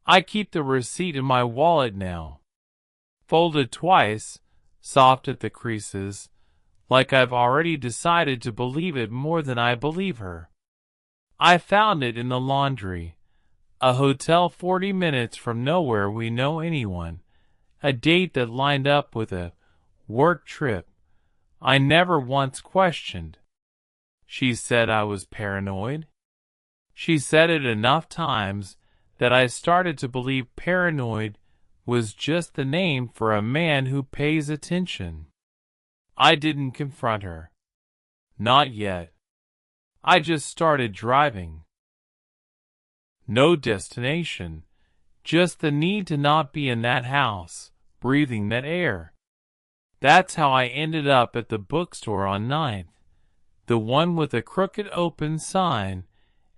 I keep the receipt in my wallet now. Folded twice, soft at the creases, like I've already decided to believe it more than I believe her. I found it in the laundry. A hotel 40 minutes from nowhere we know anyone. A date that lined up with a work trip I never once questioned. She said I was paranoid. She said it enough times that I started to believe paranoid was just the name for a man who pays attention. I didn't confront her. Not yet. I just started driving. No destination, just the need to not be in that house, breathing that air. That's how I ended up at the bookstore on 9th, the one with a crooked open sign,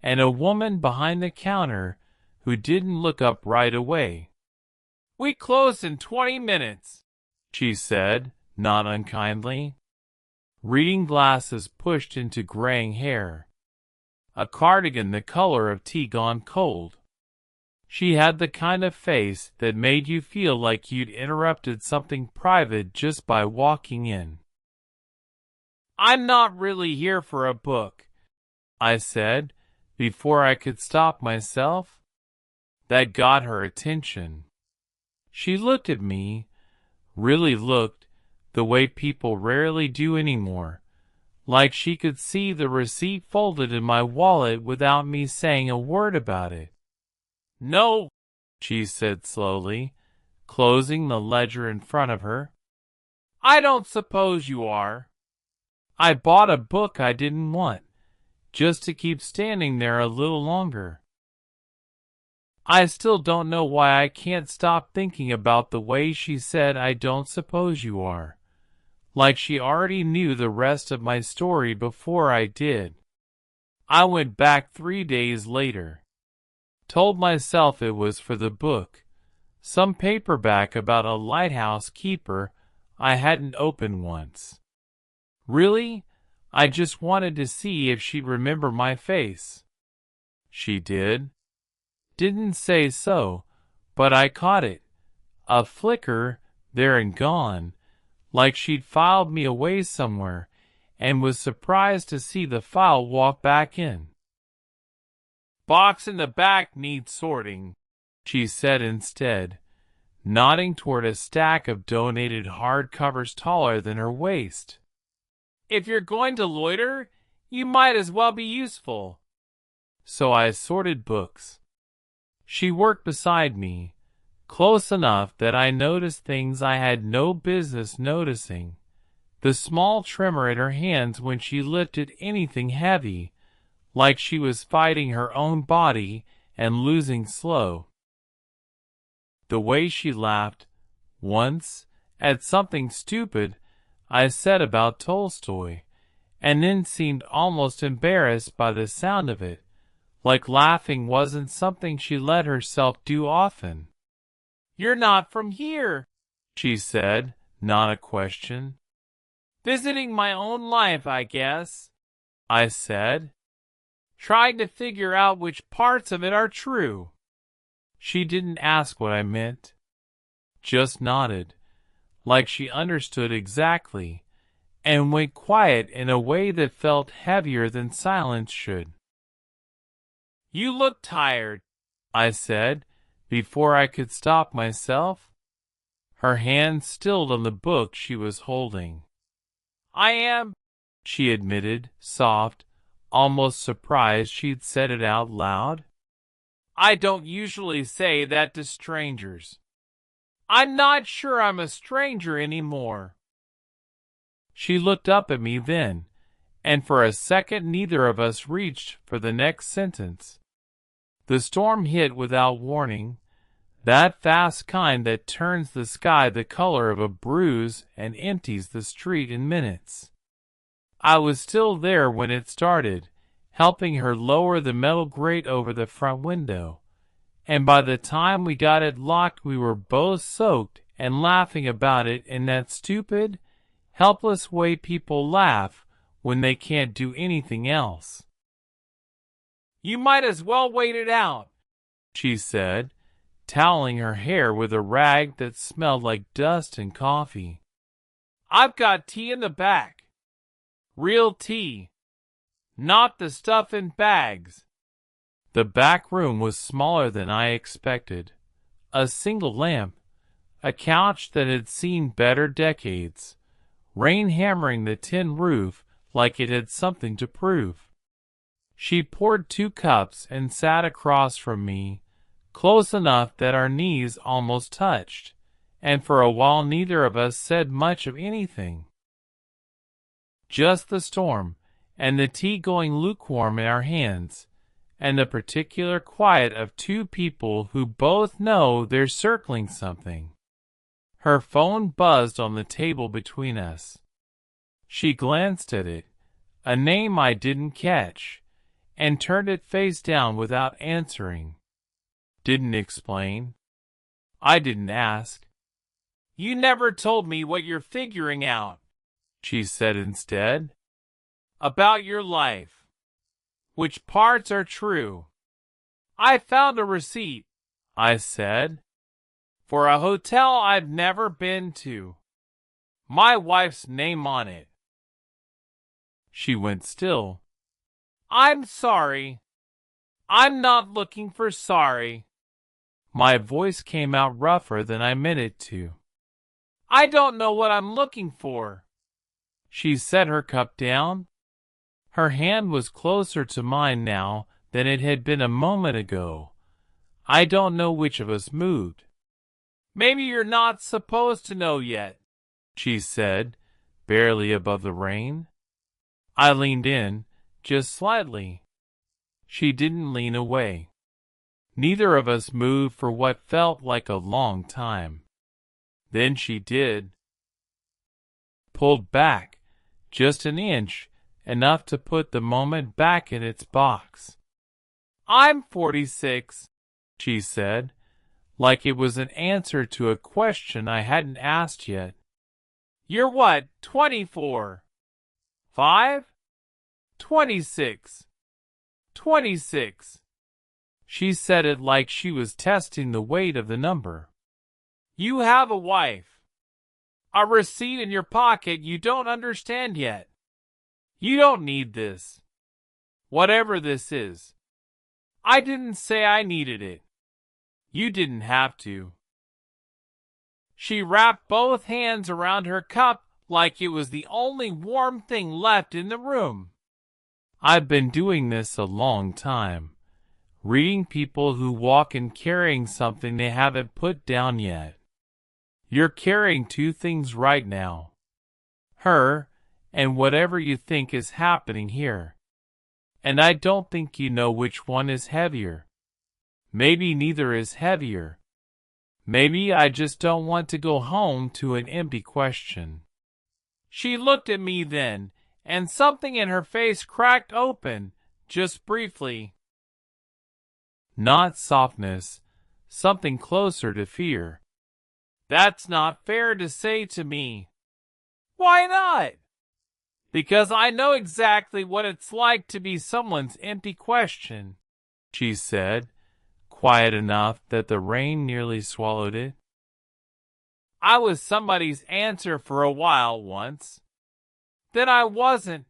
and a woman behind the counter who didn't look up right away. "We close in 20 minutes, she said, not unkindly. Reading glasses pushed into graying hair. A cardigan the color of tea gone cold. She had the kind of face that made you feel like you'd interrupted something private just by walking in. "I'm not really here for a book," I said, before I could stop myself. That got her attention. She looked at me, really looked, the way people rarely do anymore, like she could see the receipt folded in my wallet without me saying a word about it. "No," she said slowly, closing the ledger in front of her. "I don't suppose you are. I bought a book I didn't want, just to keep standing there a little longer." I still don't know why I can't stop thinking about the way she said "I don't suppose you are," like she already knew the rest of my story before I did. I went back 3 days later. Told myself it was for the book, some paperback about a lighthouse keeper I hadn't opened once. Really, I just wanted to see if she'd remember my face. She did. Didn't say so, but I caught it. A flicker, there and gone, like she'd filed me away somewhere, and was surprised to see the file walk back in. "Box in the back needs sorting," she said instead, nodding toward a stack of donated hardcovers taller than her waist. "If you're going to loiter, you might as well be useful." So I sorted books. She worked beside me, close enough that I noticed things I had no business noticing. The small tremor in her hands when she lifted anything heavy, like she was fighting her own body and losing slow. The way she laughed, once, at something stupid I said about Tolstoy, and then seemed almost embarrassed by the sound of it, like laughing wasn't something she let herself do often. "You're not from here," she said, not a question. "Visiting my own life, I guess," I said, trying to figure out which parts of it are true. She didn't ask what I meant, just nodded, like she understood exactly, and went quiet in a way that felt heavier than silence should. "You look tired," I said, before I could stop myself. Her hand stilled on the book she was holding. "I am," she admitted, soft, almost surprised she'd said it out loud. "I don't usually say that to strangers. I'm not sure I'm a stranger anymore." She looked up at me then, and for a second neither of us reached for the next sentence. The storm hit without warning, that fast kind that turns the sky the color of a bruise and empties the street in minutes. I was still there when it started, helping her lower the metal grate over the front window, and by the time we got it locked we were both soaked and laughing about it in that stupid, helpless way people laugh when they can't do anything else. "You might as well wait it out," she said, toweling her hair with a rag that smelled like dust and coffee. "I've got tea in the back. Real tea. Not the stuff in bags." The back room was smaller than I expected. A single lamp, a couch that had seen better decades, rain hammering the tin roof like it had something to prove. She poured 2 cups and sat across from me, close enough that our knees almost touched, and for a while neither of us said much of anything. Just the storm, and the tea going lukewarm in our hands, and the particular quiet of 2 people who both know they're circling something. Her phone buzzed on the table between us. She glanced at it, a name I didn't catch, and turned it face down without answering. Didn't explain. I didn't ask. "You never told me what you're figuring out," she said instead. "About your life. Which parts are true?" "I found a receipt," I said, "for a hotel I've never been to. My wife's name on it." She went still. "I'm sorry. I'm not looking for sorry." My voice came out rougher than I meant it to. "I don't know what I'm looking for." She set her cup down. Her hand was closer to mine now than it had been a moment ago. I don't know which of us moved. "Maybe you're not supposed to know yet," she said, barely above the rain. I leaned in, just slightly. She didn't lean away. Neither of us moved for what felt like a long time. Then she did. Pulled back, just an inch, enough to put the moment back in its box. "I'm 46, she said, like it was an answer to a question I hadn't asked yet. "You're what, 24? 5? 26. 26. She said it like she was testing the weight of the number. "You have a wife. A receipt in your pocket you don't understand yet. You don't need this. Whatever this is. I didn't say I needed it. You didn't have to." She wrapped both hands around her cup like it was the only warm thing left in the room. I've been doing this a long time. Reading people who walk in carrying something they haven't put down yet. You're carrying 2 things right now. Her, and whatever you think is happening here. And I don't think you know which one is heavier. Maybe neither is heavier. Maybe I just don't want to go home to an empty question. She looked at me then, and something in her face cracked open, just briefly. Not softness, something closer to fear. "That's not fair to say to me." "Why not?" "Because I know exactly what it's like to be someone's empty question," she said, quiet enough that the rain nearly swallowed it. "I was somebody's answer for a while once. Then I wasn't.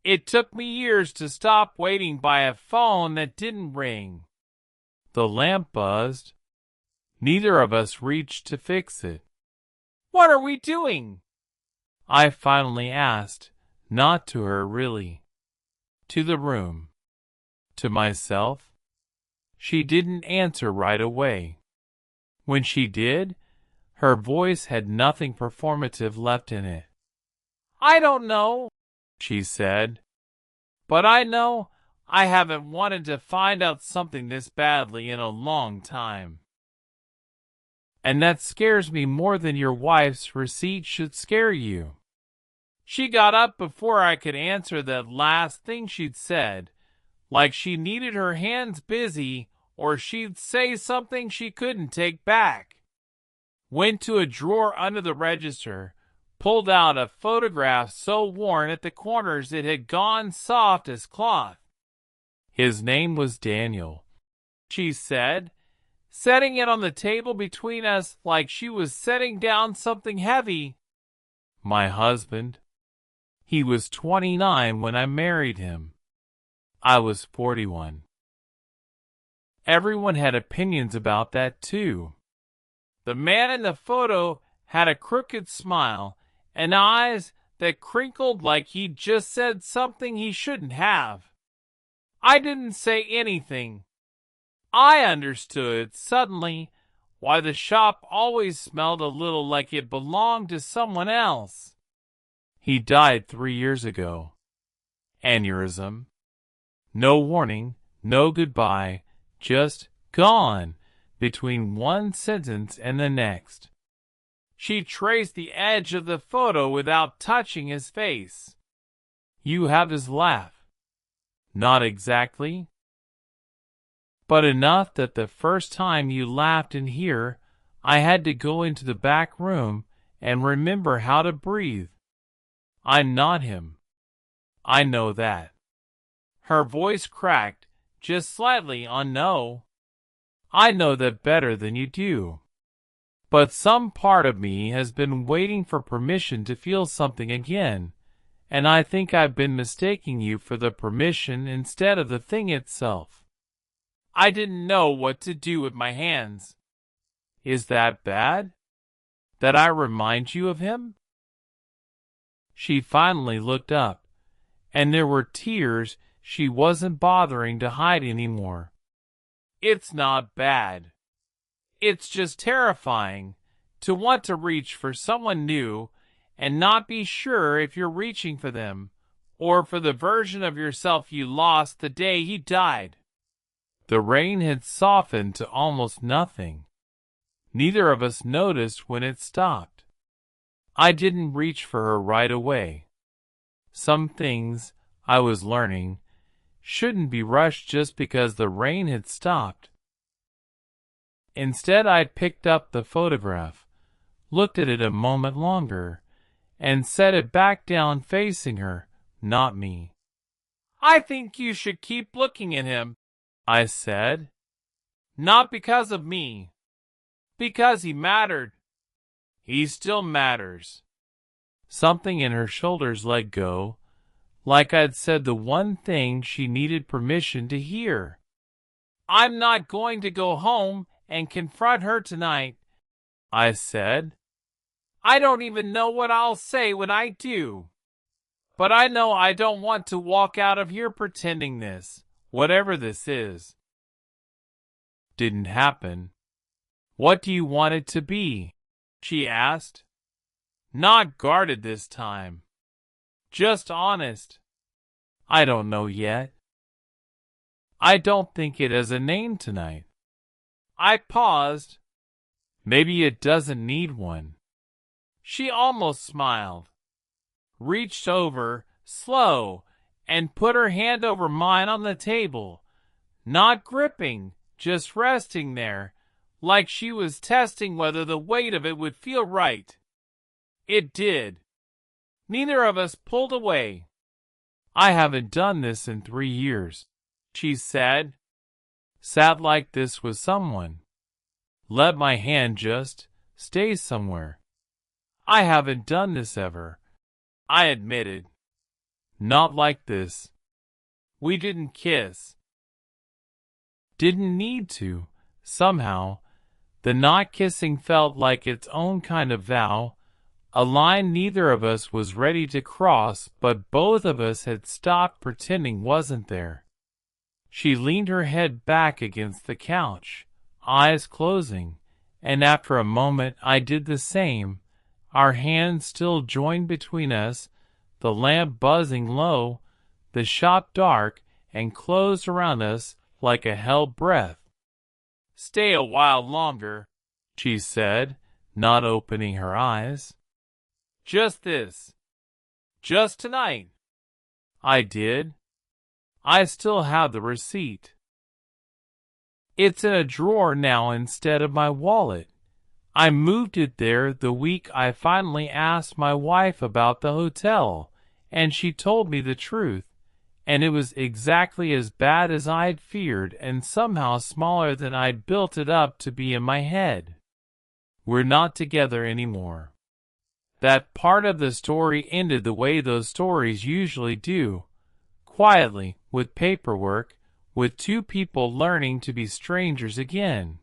It took me years to stop waiting by a phone that didn't ring." The lamp buzzed. Neither of us reached to fix it. "What are we doing?" I finally asked, not to her really. To the room. To myself. She didn't answer right away. When she did, her voice had nothing performative left in it. "I don't know," she said. "But I know I haven't wanted to find out something this badly in a long time. And that scares me more than your wife's receipt should scare you." She got up before I could answer that last thing she'd said, like she needed her hands busy or she'd say something she couldn't take back. Went to a drawer under the register, pulled out a photograph so worn at the corners it had gone soft as cloth. "His name was Daniel," she said, setting it on the table between us like she was setting down something heavy. My husband. He was 29 when I married him. I was 41. Everyone had opinions about that too. The man in the photo had a crooked smile and eyes that crinkled like he'd just said something he shouldn't have. I didn't say anything. I understood suddenly why the shop always smelled a little like it belonged to someone else. He died 3 years ago. Aneurysm. No warning, no goodbye, just gone between one sentence and the next. She traced the edge of the photo without touching his face. You have his laugh. Not exactly, but enough that the first time you laughed in here, I had to go into the back room and remember how to breathe. I'm not him. I know that. Her voice cracked just slightly on no. I know that better than you do. But some part of me has been waiting for permission to feel something again, and I think I've been mistaking you for the permission instead of the thing itself. I didn't know what to do with my hands. Is that bad? That I remind you of him? She finally looked up, and there were tears she wasn't bothering to hide anymore. It's not bad. It's just terrifying to want to reach for someone new and not be sure if you're reaching for them or for the version of yourself you lost the day he died. The rain had softened to almost nothing. Neither of us noticed when it stopped. I didn't reach for her right away. Some things, I was learning, shouldn't be rushed just because the rain had stopped. Instead, I picked up the photograph, looked at it a moment longer, and set it back down facing her, not me. I think you should keep looking at him, I said. Not because of me. Because he mattered. He still matters. Something in her shoulders let go, like I'd said the one thing she needed permission to hear. I'm not going to go home and confront her tonight, I said. I don't even know what I'll say when I do. But I know I don't want to walk out of here pretending this, whatever this is, didn't happen. What do you want it to be? She asked. Not guarded this time. Just honest. I don't know yet. I don't think it has a name tonight. I paused. Maybe it doesn't need one. She almost smiled, reached over, slow, and put her hand over mine on the table, not gripping, just resting there, like she was testing whether the weight of it would feel right. It did. Neither of us pulled away. I haven't done this in 3 years, she said. Sat like this with someone. Let my hand just stay somewhere. I haven't done this ever, I admitted. Not like this. We didn't kiss. Didn't need to. Somehow, the not kissing felt like its own kind of vow, a line neither of us was ready to cross, but both of us had stopped pretending wasn't there. She leaned her head back against the couch, eyes closing, and after a moment I did the same, our hands still joined between us, the lamp buzzing low, the shop dark and closed around us like a held breath. Stay a while longer, she said, not opening her eyes. Just this. Just tonight. I did. I still have the receipt. It's in a drawer now instead of my wallet. I moved it there the week I finally asked my wife about the hotel, and she told me the truth. and it was exactly as bad as I'd feared and somehow smaller than I'd built it up to be in my head. We're not together anymore. That part of the story ended the way those stories usually do, quietly, with paperwork, with two people learning to be strangers again.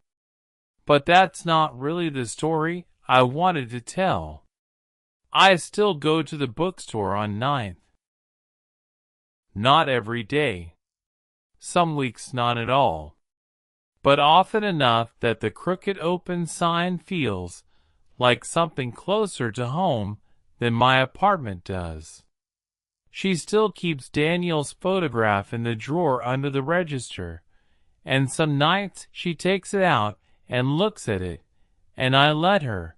But that's not really the story I wanted to tell. I still go to the bookstore on 9th. Not every day. Some weeks not at all. But often enough that the crooked open sign feels like something closer to home than my apartment does. She still keeps Daniel's photograph in the drawer under the register, and some nights she takes it out and looks at it, and I let her,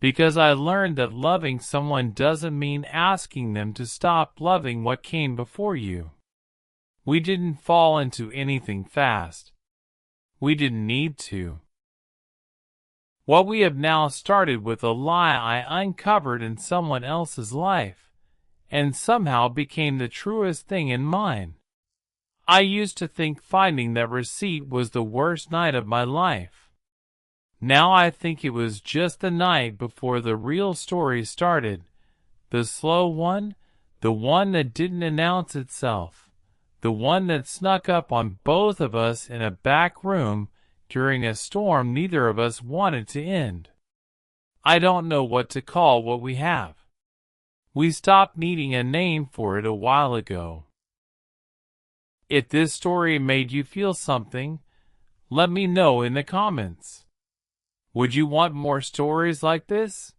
because I learned that loving someone doesn't mean asking them to stop loving what came before you. We didn't fall into anything fast. We didn't need to. What we have now started with a lie I uncovered in someone else's life, and somehow became the truest thing in mine. I used to think finding that receipt was the worst night of my life. Now I think it was just the night before the real story started, the slow one, the one that didn't announce itself, the one that snuck up on both of us in a back room during a storm neither of us wanted to end. I don't know what to call what we have. We stopped needing a name for it a while ago. If this story made you feel something, let me know in the comments. Would you want more stories like this?